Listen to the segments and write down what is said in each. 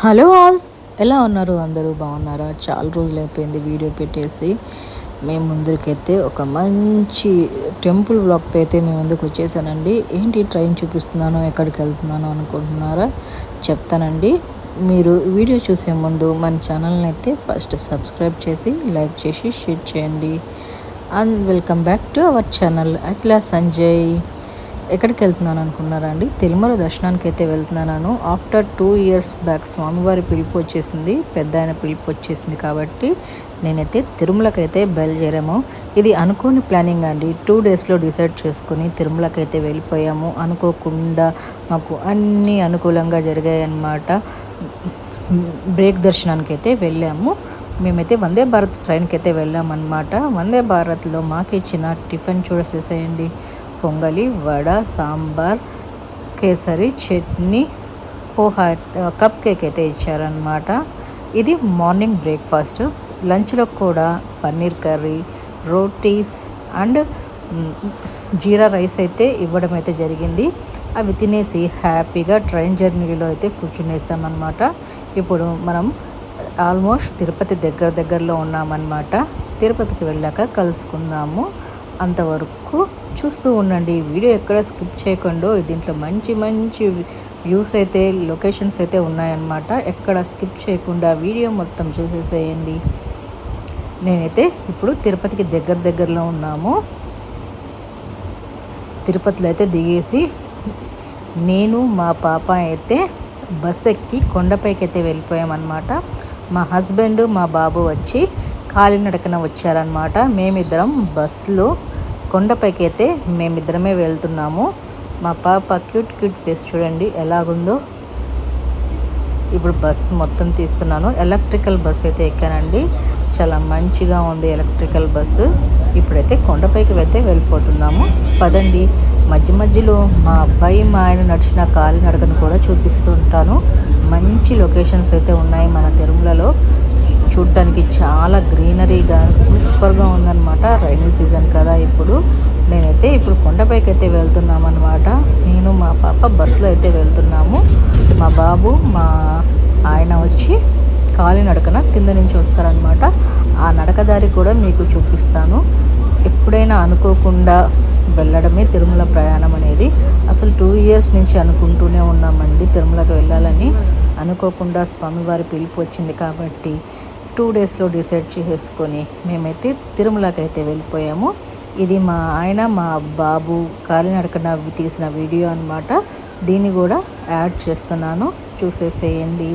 Hello all, ఎలా ఉన్నారు? అందరూ బాగున్నారా? చాలా రోజులు అయిపోయింది వీడియో పెట్టేసి. మేము ముందుకైతే ఒక మంచి టెంపుల్ బ్లాగ్తో అయితే మేము ముందుకు వచ్చేసానండి. ఏంటి ట్రైన్ చూపిస్తున్నాను, ఎక్కడికి వెళ్తున్నాను అనుకుంటున్నారా? చెప్తానండి. మీరు వీడియో చూసే ముందు మన ఛానల్ని అయితే ఫస్ట్ సబ్స్క్రైబ్ చేసి లైక్ చేసి షేర్ చేయండి. And welcome back to our channel Akhila Sanjay. ఎక్కడికి వెళ్తున్నాను అనుకున్నారా అండి? తిరుమల దర్శనానికి అయితే వెళ్తున్నాను. ఆఫ్టర్ 2 years బ్యాక్ స్వామివారి పిలుపు వచ్చేసింది, పెద్ద ఆయన పిలుపు వచ్చేసింది కాబట్టి నేనైతే తిరుమలకి అయితే బయలుదేరాము. ఇది అనుకోని ప్లానింగ్ అండి. 2 daysలో డిసైడ్ చేసుకుని తిరుమలకి అయితే వెళ్ళిపోయాము. అనుకోకుండా మాకు అన్నీ అనుకూలంగా జరిగాయి అన్నమాట. బ్రేక్ దర్శనానికి అయితే వెళ్ళాము. మేమైతే వందే భారత్ ట్రైన్కి అయితే వెళ్ళామన్నమాట. వందే భారత్లో మాకు ఇచ్చిన టిఫిన్ చూసేసేయండి. పొంగలి, వడ, సాంబార్, కేసరి, చట్నీ, పోహా, కప్ కేక్ అయితే ఇచ్చారనమాట. ఇది మార్నింగ్ బ్రేక్ఫాస్ట్. లంచ్లో కూడా paneer curry, rotis and jeera rice అయితే ఇవ్వడం అయితే జరిగింది. అవి తినేసి హ్యాపీగా ట్రైన్ జర్నీలో అయితే కూర్చునేసామన్నమాట. ఇప్పుడు మనం ఆల్మోస్ట్ తిరుపతి దగ్గరలో ఉన్నామన్నమాట. తిరుపతికి వెళ్ళాక కలుసుకుందాము. అంతవరకు చూస్తూ ఉండండి. వీడియో ఎక్కడ స్కిప్ చేయకుండా. దీంట్లో మంచి మంచి వ్యూస్ అయితే, లొకేషన్స్ అయితే ఉన్నాయన్నమాట. ఎక్కడ స్కిప్ చేయకుండా వీడియో మొత్తం చూసేసేయండి. నేనైతే ఇప్పుడు తిరుపతికి దగ్గరలో ఉన్నాము. తిరుపతిలో అయితే దిగేసి నేను మా పాప అయితే బస్ ఎక్కి కొండపైకి అయితే వెళ్ళిపోయామన్నమాట. మా హస్బెండ్, మా బాబు వచ్చి కాలినడకన వచ్చారనమాట. మేమిద్దరం బస్సులో కొండపైకి అయితే మేమిద్దరమే వెళ్తున్నాము. మా పాప క్యూట్ ఫేస్ చూడండి ఎలాగుందో. ఇప్పుడు బస్ మొత్తం తీస్తున్నాను. ఎలక్ట్రికల్ బస్ అయితే ఎక్కానండి. చాలా మంచిగా ఉంది ఎలక్ట్రికల్ బస్సు. ఇప్పుడైతే కొండపైకి అయితే వెళ్ళిపోతున్నాము. పదండి. మధ్యలో మా అబ్బాయి, మా ఆయన నడిచిన కాలినడకను కూడా చూపిస్తూ ఉంటాను. మంచి లొకేషన్స్ అయితే ఉన్నాయి మన తిరుమలలో. చూడటానికి చాలా గ్రీనరీగా సూపర్గా ఉందన్నమాట. రైనీ సీజన్ కదా ఇప్పుడు. నేనైతే ఇప్పుడు కొండపైకి అయితే వెళ్తున్నామన్నమాట. నేను మా పాప బస్సులో అయితే వెళ్తున్నాము. మా బాబు, మా ఆయన వచ్చి కాలినడకన కింద నుంచి వస్తారనమాట. ఆ నడకదారి కూడా మీకు చూపిస్తాను. ఎప్పుడైనా అనుకోకుండా వెళ్ళడమే తిరుమల ప్రయాణం అనేది. అసలు 2 years నుంచి అనుకుంటూనే ఉన్నామండి తిరుమలకి వెళ్ళాలని. అనుకోకుండా స్వామివారి పిలుపు వచ్చింది కాబట్టి 2 daysలో డిసైడ్ చేసుకొని మేమైతే తిరుమలకి అయితే వెళ్ళిపోయాము. ఇది మా ఆయన, మా బాబు కాలినడకన తీసిన వీడియో అనమాట. దీన్ని కూడా యాడ్ చేస్తున్నాను, చూసేసేయండి.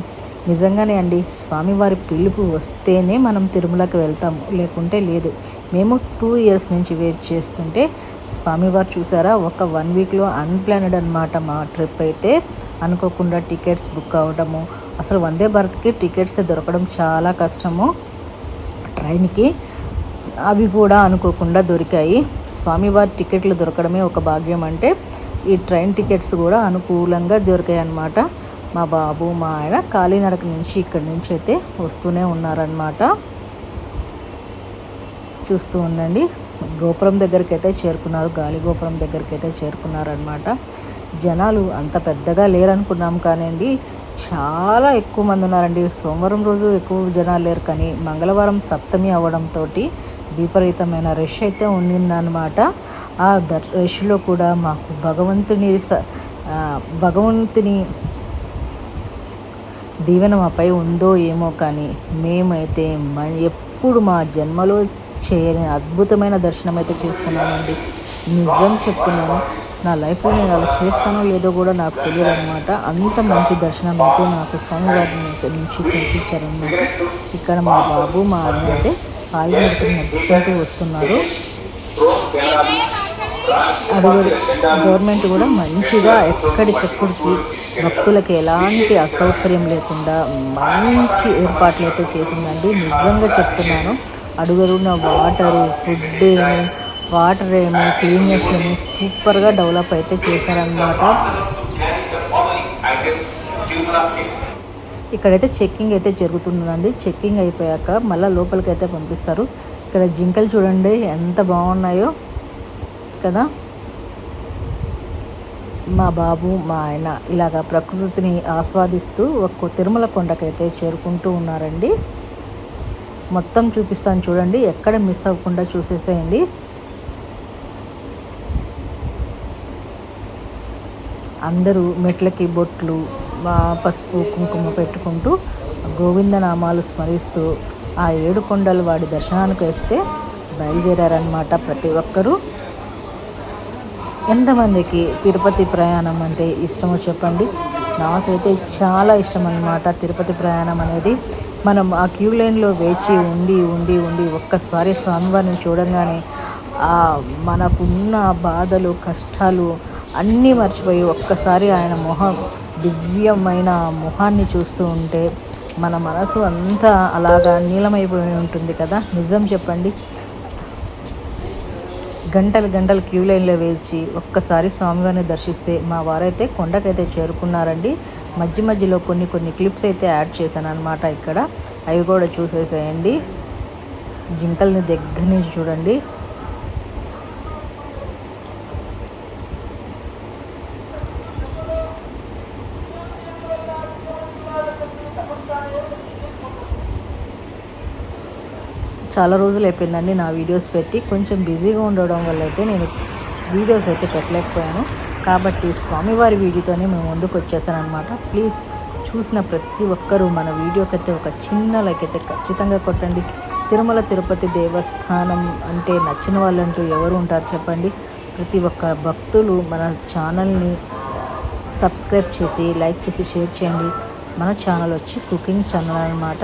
నిజంగానే అండి, స్వామివారి పిలుపు వస్తేనే మనం తిరుమలకి వెళ్తాము, లేకుంటే లేదు. మేము 2 years నుంచి వెయిట్ చేస్తుంటే స్వామివారు చూసారా, ఒక 1 weekలో అన్ప్లానెడ్ అనమాట మా ట్రిప్ అయితే. అనుకోకుండా టికెట్స్ బుక్ అవ్వడము. అసలు వందే భారత్కి టికెట్స్ దొరకడం చాలా కష్టము ట్రైన్కి. అవి కూడా అనుకోకుండా దొరికాయి. స్వామివారి టికెట్లు దొరకడమే ఒక భాగ్యం అంటే, ఈ ట్రైన్ టికెట్స్ కూడా అనుకూలంగా దొరికాయి అన్నమాట. మా బాబు, మా ఆయన కాలినడక నుంచి ఇక్కడి నుంచి అయితే వస్తూనే ఉన్నారనమాట. చూస్తూ ఉండండి. గోపురం దగ్గరికి అయితే చేరుకున్నారు, గాలి గోపురం దగ్గరికి అయితే చేరుకున్నారనమాట. జనాలు అంత పెద్దగా లేరనుకున్నాం కానివ్వండి, చాలా ఎక్కువ మంది ఉన్నారండి. సోమవారం రోజు ఎక్కువ జనాలు లేరు, కానీ మంగళవారం సప్తమి అవ్వడంతో విపరీతమైన రష్ అయితే ఉండిందనమాట. ఆ రష్లో కూడా మాకు భగవంతుని దీవెన మాపై ఉందో ఏమో, కానీ మేమైతే ఎప్పుడు మా జన్మలో చేయని అద్భుతమైన దర్శనం అయితే చేసుకున్నామండి. నిజం చెప్తున్నాను, నా లైఫ్లో నేను అలా చేస్తానో లేదో కూడా నాకు తెలియదు అనమాట. అంత మంచి దర్శనం అయితే నాకు స్వామివారి నుంచి కనిపించారనమాట. ఇక్కడ మా బాబు, మా ఆయన అయితే కాలినడకన నడుచుకుంటూ వస్తున్నారు. గవర్నమెంట్ కూడా మంచిగా ఎక్కడికెక్కడికి భక్తులకి ఎలాంటి అసౌకర్యం లేకుండా మంచి ఏర్పాట్లు అయితే చేసిందండి. నిజంగా చెప్తున్నాను. అడుగడుగున వాటర్ ఏమి క్లీన్నెస్ ఏమి సూపర్గా డెవలప్ అయితే చేశారనమాట. ఇక్కడైతే చెక్కింగ్ అయితే జరుగుతుందండి. చెక్కింగ్ అయిపోయాక మళ్ళీ లోపలికి అయితే పంపిస్తారు. ఇక్కడ జింకలు చూడండి ఎంత బాగున్నాయో కదా. మా బాబు మా ఆయన ఇలాగ ప్రకృతిని ఆస్వాదిస్తూ ఒక్క తిరుమల కొండకైతే చేరుకుంటూ ఉన్నారండి. మొత్తం చూపిస్తాను చూడండి, ఎక్కడ మిస్ అవ్వకుండా చూసేసేయండి. అందరూ మెట్లకి బొట్లు పసుపు కుంకుమ పెట్టుకుంటూ గోవిందనామాలు స్మరిస్తూ ఆ 7 కొండలు వాడి దర్శనానికి వస్తే బయలుదేరారనమాట ప్రతి ఒక్కరూ. ఎంతమందికి తిరుపతి ప్రయాణం అంటే ఇష్టమో చెప్పండి. నాకైతే చాలా ఇష్టం అన్నమాట తిరుపతి ప్రయాణం అనేది. మనం ఆ క్యూ లైన్లో వేచి ఉండి ఉండి ఉండి ఒక్కసారి స్వామివారిని చూడంగానే మనకున్న బాధలు కష్టాలు అన్నీ మర్చిపోయి ఒక్కసారి ఆయన దివ్యమైన మొహాన్ని చూస్తూ ఉంటే మన మనసు అంతా అలాగా నీలమైపోయి ఉంటుంది కదా. నిజం చెప్పండి, గంటలు గంటలు క్యూ లైన్లో వేచి ఒక్కసారి స్వామివారిని దర్శిస్తే మా వారైతే కొండకైతే చేరుకున్నారండి. మధ్య మధ్యలో కొన్ని క్లిప్స్ అయితే యాడ్ చేశాను అనమాట ఇక్కడ, అవి కూడా చూసేసేయండి. జింకల్ని దగ్గర నుంచి చూడండి. చాలా రోజులు అయిపోయిందండి నా వీడియోస్ పెట్టి, కొంచెం బిజీగా ఉండడం వల్ల అయితే నేను వీడియోస్ అయితే పెట్టలేకపోయాను. కాబట్టి స్వామివారి వీడియోతోనే మేము ముందుకు వచ్చేసాను అనమాట. ప్లీజ్ చూసిన ప్రతి ఒక్కరూ మన వీడియోకి అయితే ఒక చిన్న లైక్ అయితే ఖచ్చితంగా కొట్టండి. తిరుమల తిరుపతి దేవస్థానం అంటే నచ్చిన వాళ్ళంటూ ఎవరు ఉంటారు చెప్పండి. ప్రతి ఒక్క భక్తులు మన ఛానల్ని సబ్స్క్రైబ్ చేసి లైక్ చేసి షేర్ చేయండి. మన ఛానల్ వచ్చి కుకింగ్ ఛానల్ అనమాట.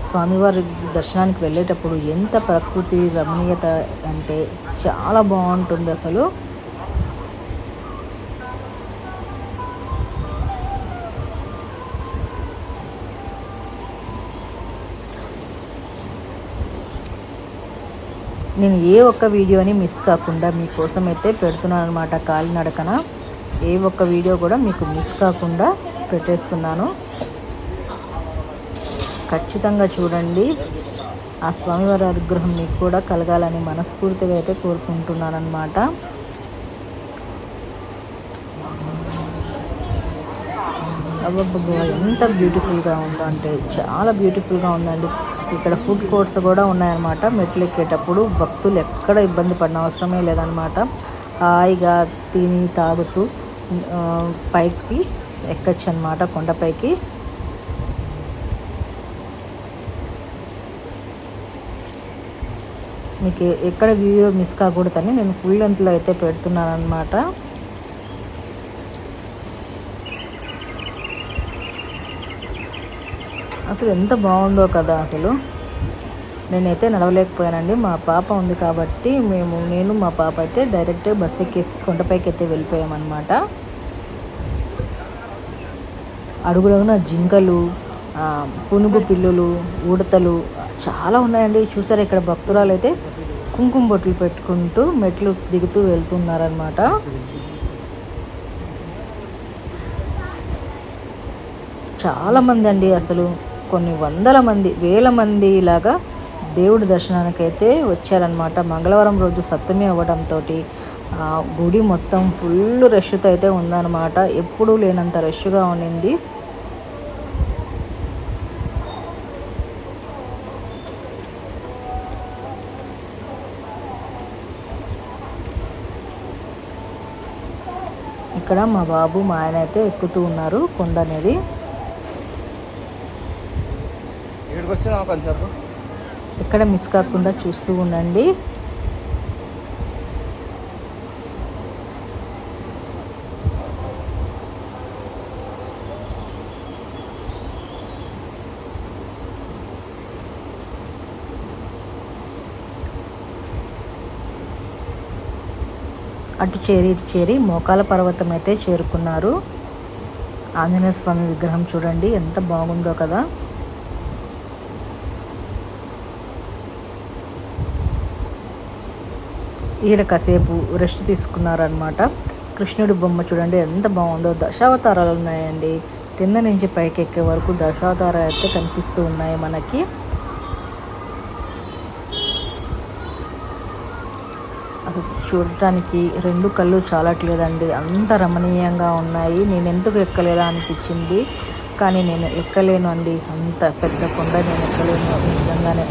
స్వామివారి దర్శనానికి వెళ్ళేటప్పుడు ఎంత ప్రకృతి రమణీయత అంటే చాలా బాగుంటుంది అసలు. నేను ఏ ఒక్క వీడియోని మిస్ కాకుండా మీకోసం అయితే పెడుతున్నాను అనమాట. కాలినడకన ఏ ఒక్క వీడియో కూడా మీకు మిస్ కాకుండా పెట్టేస్తున్నాను. ఖచ్చితంగా చూడండి. ఆ స్వామివారి అనుగ్రహం మీకు కూడా కలగాలని మనస్ఫూర్తిగా అయితే కోరుకుంటున్నాను అన్నమాట. అబ్బబ్బబ్బా ఎంత బ్యూటిఫుల్గా ఉందో అంటే చాలా బ్యూటిఫుల్గా ఉందండి. ఇక్కడ ఫుడ్ కోర్ట్స్ కూడా ఉన్నాయన్నమాట. మెట్లు ఎక్కేటప్పుడు భక్తులు ఎక్కడ ఇబ్బంది పడిన అవసరమే లేదనమాట. హాయిగా తిని తాగుతూ పైకి ఎక్కచ్చు అనమాట కొండపైకి. మీకు ఎక్కడ వీడియో మిస్ కాకూడదని నేను ఫుల్ లెంత్లో అయితే పెడుతున్నాను అనమాట. అసలు ఎంత బాగుందో కదా అసలు. నేనైతే నడవలేకపోయానండి, మా పాప ఉంది కాబట్టి నేను మా పాప అయితే డైరెక్ట్ బస్ ఎక్కేసి కొండపైకి అయితే వెళ్ళిపోయామన్నమాట. అడుగుడుగున జింకలు, పునుగు పిల్లులు, ఉడతలు చాలా ఉన్నాయండి. చూసారు ఇక్కడ భక్తురాలు అయితే కుంకుమ బొట్లు పెట్టుకుంటూ మెట్లు దిగుతూ వెళ్తున్నారనమాట. చాలామంది అండి, అసలు కొన్ని వందల మంది వేల మంది ఇలాగా దేవుడి దర్శనానికైతే వచ్చారనమాట. మంగళవారం రోజు సప్తమి అవ్వడంతో గుడి మొత్తం ఫుల్ రష్తో అయితే ఉందన్నమాట. ఎప్పుడూ లేనంత రష్గా ఉన్నింది. ఇక్కడ మా బాబు మా ఆయన అయితే ఎక్కుతూ ఉన్నారు కొండ అనేది. ఇక్కడ మిస్ కాకుండా చూస్తూ ఉండండి. అటు చేరి ఇటు చేరి మోకాల పర్వతం అయితే చేరుకున్నారు. ఆంజనేయ స్వామి విగ్రహం చూడండి ఎంత బాగుందో కదా. ఈడ కాసేపు రెస్ట్ తీసుకున్నారనమాట. కృష్ణుడి బొమ్మ చూడండి ఎంత బాగుందో. దశావతారాలు ఉన్నాయండి, కింద నుంచి పైకి ఎక్కే వరకు దశావతారాలు అయితే కనిపిస్తూ ఉన్నాయి మనకి. అసలు చూడటానికి రెండు కళ్ళు చాలట్లేదండి, అంత రమణీయంగా ఉన్నాయి. నేను ఎందుకు ఎక్కలేదా అనిపించింది, కానీ నేను ఎక్కలేను అండి. అంత పెద్ద కొండ నేను ఎక్కలేను. నిజంగానే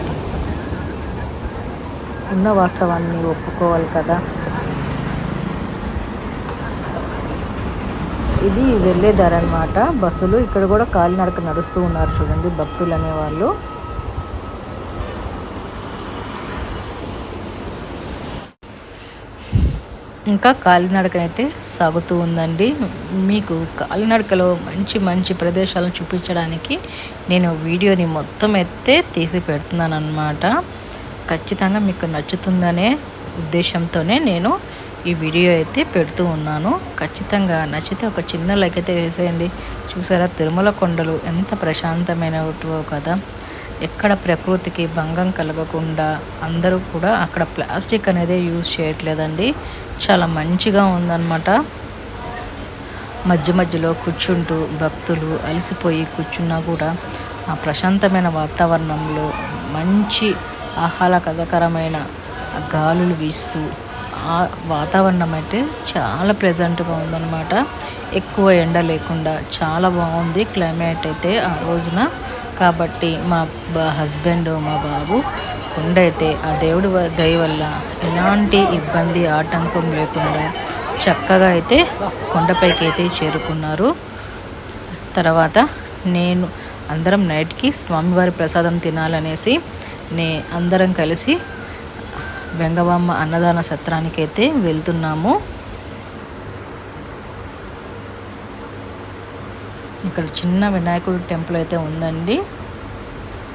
ఉన్న వాస్తవాన్ని ఒప్పుకోవాలి కదా. ఇది వెళ్ళే దారి అన్నమాట. బస్సులు ఇక్కడ కూడా కాలినడక నడుస్తూ ఉన్నారు చూడండి భక్తులు అనేవాళ్ళు. ఇంకా కాలినడకనైతే సాగుతూ ఉందండి. మీకు కాలినడకలో మంచి మంచి ప్రదేశాలను చూపించడానికి నేను వీడియోని మొత్తం తీసి పెడుతున్నాను అన్నమాట. ఖచ్చితంగా మీకు నచ్చుతుందనే ఉద్దేశంతోనే నేను ఈ వీడియో పెడుతూ ఉన్నాను. ఖచ్చితంగా నచ్చితే ఒక చిన్న లైక్ వేసేయండి. చూసారా తిరుమల కొండలు ఎంత ప్రశాంతమైనవో కదా. ఎక్కడ ప్రకృతికి భంగం కలగకుండా అందరూ కూడా అక్కడ ప్లాస్టిక్ అనేది యూజ్ చేయట్లేదండి. చాలా మంచిగా ఉందన్నమాట. మధ్య మధ్యలో కూర్చుంటూ భక్తులు అలసిపోయి కూర్చున్నా కూడా ఆ ప్రశాంతమైన వాతావరణంలో మంచి ఆహ్లాదకరమైన గాలులు వీస్తూ ఆ వాతావరణం అయితే చాలా ప్లెజెంట్గా ఉందన్నమాట. ఎక్కువ ఎండ లేకుండా చాలా బాగుంది క్లైమేట్ అయితే ఆ రోజున. కాబట్టి మా హస్బెండ్ మా బాబు కొండ ఆ దేవుడి దయ వల్ల ఎలాంటి ఇబ్బంది ఆటంకం లేకుండా చక్కగా కొండపైకి చేరుకున్నారు. తర్వాత నేను అందరం నైట్కి స్వామివారి ప్రసాదం తినాలనేసి అందరం కలిసి వెంగబామ్మ అన్నదాన సత్రానికి వెళ్తున్నాము. ఇక్కడ చిన్న వినాయకుడి టెంపుల్ ఉందండి.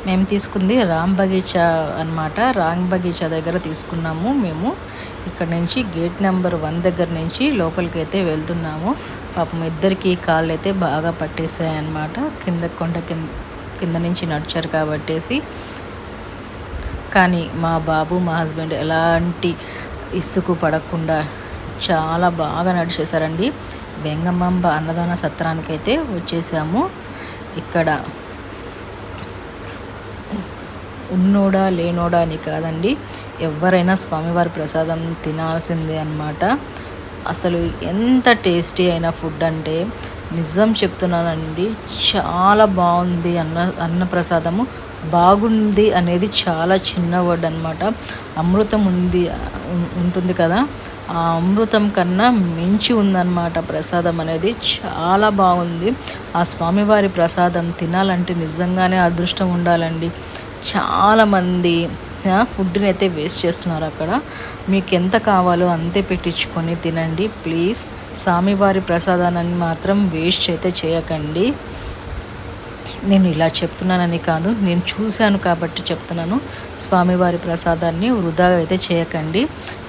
మేము తీసుకుంది రామ్ బగీచా అన్నమాట. రామ్ బగీచా దగ్గర తీసుకున్నాము మేము. ఇక్కడ నుంచి గేట్ నెంబర్ 1 దగ్గర నుంచి లోపలికి వెళ్తున్నాము. పాపం ఇద్దరికి కాళ్ళు బాగా పట్టేసాయి అన్నమాట. కొండ కింద నుంచి నడిచారు కాబట్టేసి. కానీ మా బాబు మా హస్బెండ్ ఎలాంటి ఇసుకు పడకుండా చాలా బాగా నడిచేశారండి. వెంగమాంబ అన్నదాన సత్రానికి వచ్చేసాము. ఇక్కడ ఉన్నోడా లేనోడా అని కాదండి, ఎవరైనా స్వామివారి ప్రసాదం తినాల్సిందే అన్నమాట. అసలు ఎంత టేస్టీ అయిన ఫుడ్ అంటే నిజం చెప్తున్నానండి, చాలా బాగుంది. అన్న ప్రసాదము బాగుంది అనేది చాలా చిన్న వర్డ్ అనమాట. అమృతం ఉంటుంది కదా, ఆ అమృతం కన్నా మించి ఉందన్నమాట ప్రసాదం అనేది. చాలా బాగుంది. ఆ స్వామివారి ప్రసాదం తినాలంటే నిజంగానే అదృష్టం ఉండాలండి. చాలామంది ఫుడ్ని వేస్ట్ చేస్తున్నారు అక్కడ. మీకు ఎంత కావాలో అంతే పెట్టించుకొని తినండి ప్లీజ్. స్వామివారి ప్రసాదాన్ని మాత్రం వేస్ట్ చేయకండి. నేను ఇలా చెప్తున్నానని కాదు, నేను చూశాను కాబట్టి చెప్తున్నాను. స్వామివారి ప్రసాదాన్ని వృధాగా చేయకండి.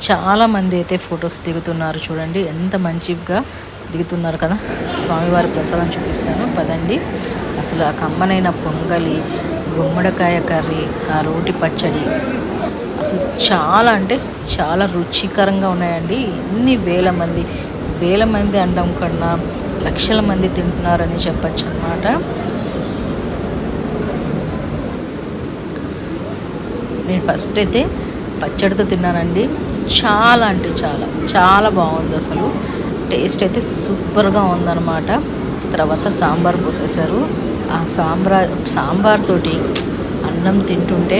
చాలామంది ఫొటోస్ దిగుతున్నారు చూడండి, ఎంత మంచిగా దిగుతున్నారు కదా. స్వామివారి ప్రసాదం చూపిస్తాను పదండి. అసలు ఆ కమ్మనైన పొంగలి, గుమ్మడికాయ కర్రీ, ఆ రోటి పచ్చడి అసలు చాలా అంటే చాలా రుచికరంగా ఉన్నాయండి. ఎన్ని వేల మంది అనడం కన్నా లక్షల మంది తింటున్నారని చెప్పచ్చు అన్నమాట. నేను ఫస్ట్ పచ్చడితో తిన్నానండి. చాలా అంటే చాలా బాగుంది. అసలు టేస్ట్ సూపర్గా ఉందన్నమాట. తర్వాత సాంబార్ పోసేశారు. ఆ సాంబార్ తోటి అన్నం తింటుంటే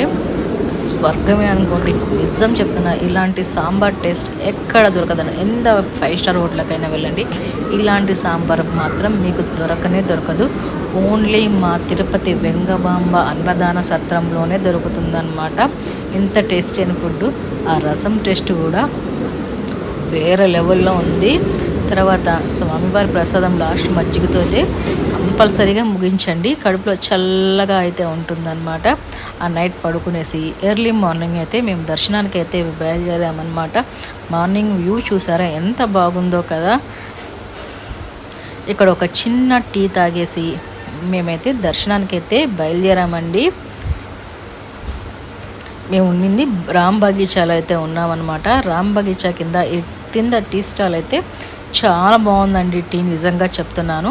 స్వర్గమే అనుకోండి. నిజం చెప్తున్నా, ఇలాంటి సాంబార్ టేస్ట్ ఎక్కడ దొరకదండి. ఎంత 5 స్టార్ హోటల్కైనా వెళ్ళండి, ఇలాంటి సాంబార్ మాత్రం మీకు దొరకదు. ఓన్లీ మా తిరుపతి వెంగమాంబ అన్నదాన సత్రంలోనే దొరుకుతుందన్నమాట. ఎంత టేస్టీ అయిన ఫుడ్. ఆ రసం టేస్ట్ కూడా వేరే లెవెల్లో ఉంది. తర్వాత స్వామివారి ప్రసాదం లాస్ట్ మజ్జిగతో కంపల్సరీగా ముగించండి. కడుపులో చల్లగా ఉంటుందన్నమాట. ఆ నైట్ పడుకునేసి ఎర్లీ మార్నింగ్ మేము దర్శనానికి బయలుదేరామన్నమాట. మార్నింగ్ వ్యూ చూసారా ఎంత బాగుందో కదా. ఇక్కడ ఒక చిన్న టీ తాగేసి మేమైతే దర్శనానికి బయలుదేరామండి. మేము ఉన్నింది రామ్ బగీచాలో ఉన్నామన్నమాట. రామ్ బగీచా కింద టీ స్టాల్ చాలా బాగుందండి. టీ నిజంగా చెప్తున్నాను.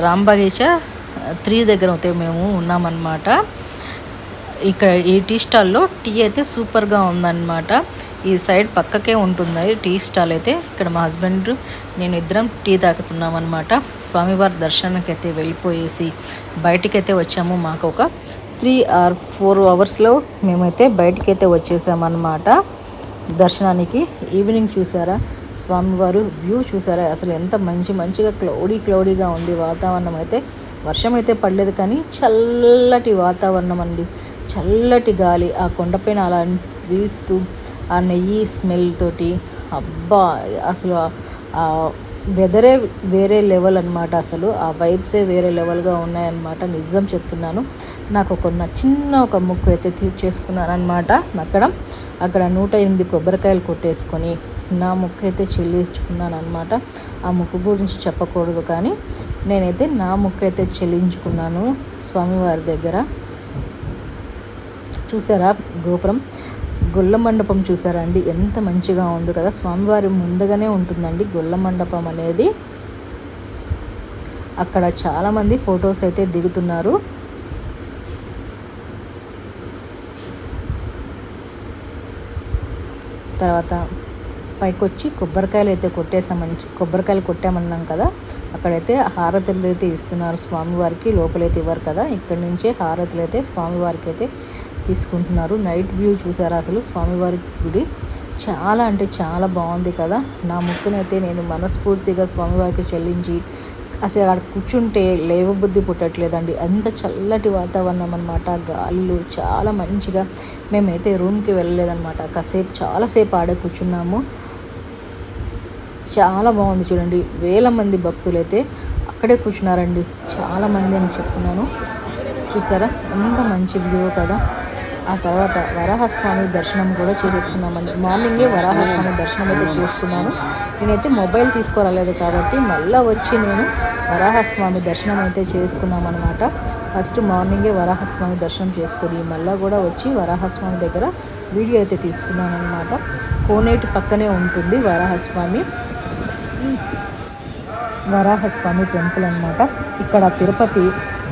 రామ్ బగీచా 3 దగ్గర మేము ఉన్నామన్నమాట. ఇక్కడ ఈ టీ స్టాల్లో టీ అయితే సూపర్గా ఉందన్నమాట. ఈ సైడ్ పక్కకే ఉంటుంది టీ స్టాల్ అయితే. ఇక్కడ మా హస్బెండ్ నేను ఇద్దరం టీ తాగుతున్నాం అనమాట. స్వామివారి దర్శనానికి అయితే వెళ్ళిపోయేసి బయటికైతే వచ్చాము. మాకు ఒక 3 or 4 అవర్స్లో మేమైతే బయటికైతే వచ్చేసామన్నమాట దర్శనానికి. ఈవినింగ్ చూసారా స్వామివారు వ్యూ చూసారా, అసలు ఎంత మంచిగా క్లౌడీగా ఉంది వాతావరణం అయితే. వర్షం అయితే పడలేదు కానీ చల్లటి వాతావరణం అండి, చల్లటి గాలి ఆ కొండపైన అలా వీస్తూ ఆ నెయ్యి స్మెల్ తోటి అబ్బా అసలు ఆ వెదరే వేరే లెవెల్ అనమాట. అసలు ఆ వైబ్సే వేరే లెవెల్గా ఉన్నాయన్నమాట. నిజం చెప్తున్నాను. నాకు ఒక ముక్కు అయితే తీర్చేసుకున్నాను అనమాట. అక్కడ 108 కొబ్బరికాయలు కొట్టేసుకొని నా ముక్కు అయితే చెల్లించుకున్నాను అనమాట. ఆ ముక్కు గురించి చెప్పకూడదు కానీ నేనైతే నా ముక్కు అయితే చెల్లించుకున్నాను స్వామివారి దగ్గర. చూసారా గోపురం, గొల్ల మండపం చూసారా అండి, ఎంత మంచిగా ఉంది కదా. స్వామివారి ముందుగానే ఉంటుందండి గొల్ల మండపం అనేది. అక్కడ చాలామంది ఫొటోస్ అయితే దిగుతున్నారు. తర్వాత పైకి వచ్చి కొబ్బరికాయలు అయితే కొబ్బరికాయలు కొట్టామన్నాం కదా, అక్కడైతే హారతులు అయితే ఇస్తున్నారు స్వామివారికి. లోపలైతే ఇవ్వరు కదా, ఇక్కడి నుంచే హారతులు అయితే స్వామివారికి అయితే తీసుకుంటున్నారు. నైట్ వ్యూ చూసారా అసలు స్వామివారి గుడి చాలా అంటే చాలా బాగుంది కదా. నా ముక్కునైతే నేను మనస్ఫూర్తిగా స్వామివారికి చెల్లించి అసలు అక్కడ కూర్చుంటే లేవబుద్ధి పుట్టట్లేదండి, అంత చల్లటి వాతావరణం అనమాట. గాలిలో చాలా మంచిగా. మేమైతే రూమ్కి వెళ్ళలేదన్నమాట, చాలాసేపు ఆడే కూర్చున్నాము. చాలా బాగుంది చూడండి. వేల మంది భక్తులు అయితే అక్కడే కూర్చున్నారండి, చాలామంది అని చెప్తున్నాను. చూసారా ఎంత మంచి వ్యూ కదా. ఆ తర్వాత వరాహస్వామి దర్శనం కూడా చేసుకున్నామండి. మార్నింగే వరాహస్వామి దర్శనం అయితే చేసుకున్నాను. నేనైతే మొబైల్ తీసుకురాలేదు కాబట్టి మళ్ళీ వచ్చి నేను వరాహస్వామి దర్శనం అయితే చేసుకున్నామన్నమాట. ఫస్ట్ మార్నింగే వరాహస్వామి దర్శనం చేసుకొని మళ్ళీ కూడా వచ్చి వరాహస్వామి దగ్గర వీడియో అయితే తీసుకున్నాను అనమాట. కోనేటి పక్కనే ఉంటుంది వరాహస్వామి టెంపుల్ అనమాట. ఇక్కడ తిరుపతి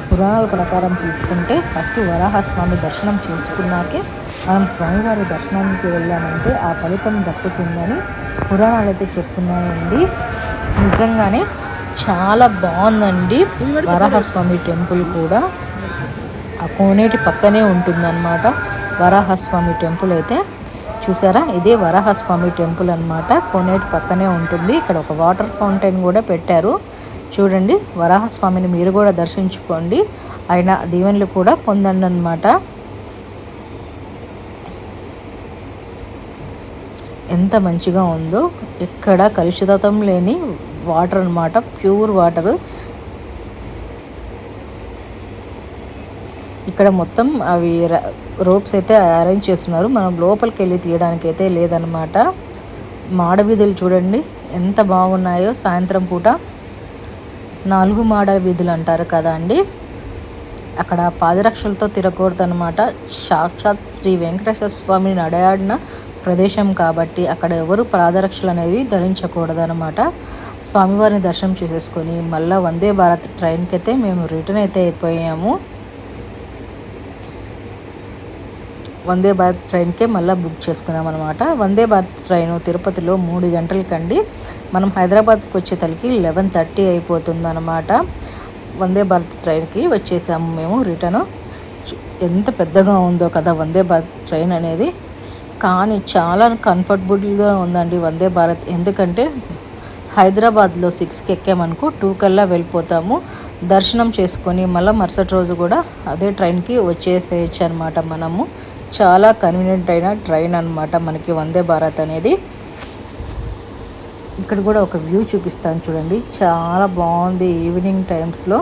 పురాణాల ప్రకారం తీసుకుంటే ఫస్ట్ వరాహస్వామి దర్శనం చేసుకున్నాకే మనం స్వామివారి దర్శనానికి వెళ్ళామంటే ఆ ఫలితం దక్కుతుందని పురాణాలు అయితే చెప్తున్నాయండి. నిజంగానే చాలా బాగుందండి వరాహస్వామి టెంపుల్ కూడా. ఆ కోనేటి పక్కనే ఉంటుందన్నమాట వరాహస్వామి టెంపుల్ అయితే. చూసారా ఇదే వరాహస్వామి టెంపుల్ అనమాట, కోనేటి పక్కనే ఉంటుంది. ఇక్కడ ఒక వాటర్ ఫౌంటైన్ కూడా పెట్టారు చూడండి. వరాహస్వామిని మీరు కూడా దర్శించుకోండి, ఆయన దీవెనలు కూడా పొందండి అన్నమాట. ఎంత మంచిగా ఉందో, ఎక్కడ కలుషితం లేని వాటర్ అన్నమాట, ప్యూర్ వాటర్. ఇక్కడ మొత్తం అవి రోప్స్ అయితే అరేంజ్ చేస్తున్నారు, మనం లోపలికి వెళ్ళి తీయడానికి అయితే లేదనమాట. మాడవీధులు చూడండి ఎంత బాగున్నాయో. సాయంత్రం పూట 4 మాడ వీధులు అంటారు కదా అండి, అక్కడ పాదరక్షలతో తిరగకూడదు అనమాట. సాక్షాత్ శ్రీ వెంకటేశ్వర స్వామిని నడయాడిన ప్రదేశం కాబట్టి అక్కడ ఎవరు పాదరక్షలు అనేవి ధరించకూడదు అనమాట. స్వామివారిని దర్శనం చేసేసుకొని మళ్ళీ వందే భారత్ ట్రైన్కి అయితే మేము రిటర్న్ అయితే అయిపోయాము. వందే భారత్ ట్రైన్కే మళ్ళీ బుక్ చేసుకున్నాం అనమాట. వందే భారత్ ట్రైన్ తిరుపతిలో 3 గంటలకండి. మనం హైదరాబాద్కి వచ్చేతలకి 11:30 అయిపోతుంది అనమాట. వందే భారత్ ట్రైన్కి వచ్చేసాము మేము రిటర్న్. ఎంత పెద్దగా ఉందో కదా వందే భారత్ ట్రైన్ అనేది, కానీ చాలా కంఫర్టబుల్గా ఉందండి వందే భారత్. ఎందుకంటే హైదరాబాద్లో 6కి ఎక్కామనుకో 2 కల్లా వెళ్ళిపోతాము. దర్శనం చేసుకొని మళ్ళీ మరుసటి రోజు కూడా అదే ట్రైన్కి వచ్చేసేయచ్చు అనమాట మనము. చాలా కన్వీనియంట్ అయిన ట్రైన్ అనమాట మనకి వందే భారత్ అనేది. ఇక్కడ కూడా ఒక వ్యూ చూపిస్తాను చూడండి, చాలా బాగుంది ఈవినింగ్ టైమ్స్లో.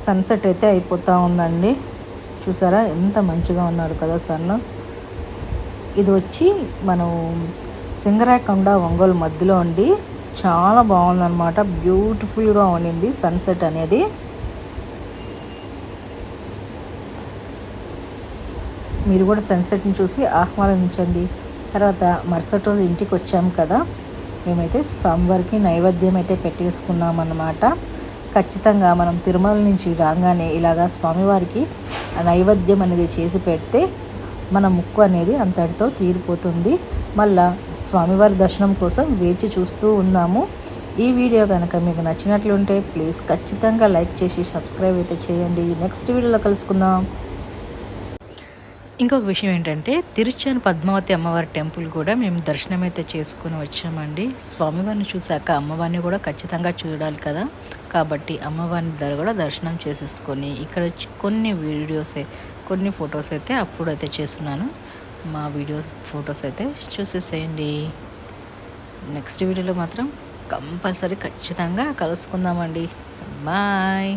సన్సెట్ అయితే అయిపోతూ ఉందండి. చూసారా ఎంత మంచిగా ఉన్నారు కదా సన్. ఇది వచ్చి మనం సింగరాయకొండ ఒంగోలు మధ్యలో ఉండి చాలా బాగుందన్నమాట. బ్యూటిఫుల్గా ఉండింది సన్సెట్ అనేది. మీరు కూడా సన్సెట్ని చూసి ఆహ్వానించండి. తర్వాత మరుసటి రోజు ఇంటికి వచ్చాము కదా, మేమైతే స్వామివారికి నైవేద్యం అయితే పెట్టేసుకున్నాం అన్నమాట. ఖచ్చితంగా మనం తిరుమల నుంచి రాగానే ఇలాగా స్వామివారికి నైవేద్యం అనేది చేసి పెడితే మన ముక్కు అనేది అంతటితో తీరిపోతుంది. మళ్ళా స్వామివారి దర్శనం కోసం వేచి చూస్తూ ఉన్నాము. ఈ వీడియో కనుక మీకు నచ్చినట్లుంటే ప్లీజ్ ఖచ్చితంగా లైక్ చేసి సబ్స్క్రైబ్ అయితే చేయండి. నెక్స్ట్ వీడియోలో కలుసుకుందాం. ఇంకొక విషయం ఏంటంటే తిరుచాని పద్మావతి అమ్మవారి టెంపుల్ కూడా మేము దర్శనం అయితే చేసుకుని వచ్చామండి. స్వామివారిని చూశాక అమ్మవారిని కూడా ఖచ్చితంగా చూడాలి కదా, కాబట్టి అమ్మవారిని కూడా దర్శనం చేసేసుకొని ఇక్కడ కొన్ని ఫొటోస్ అయితే అప్పుడైతే చేస్తున్నాను. మా ఫొటోస్ అయితే చూసేసేయండి. నెక్స్ట్ వీడియోలో మాత్రం కంపల్సరీ ఖచ్చితంగా కలుసుకుందామండి. బాయ్.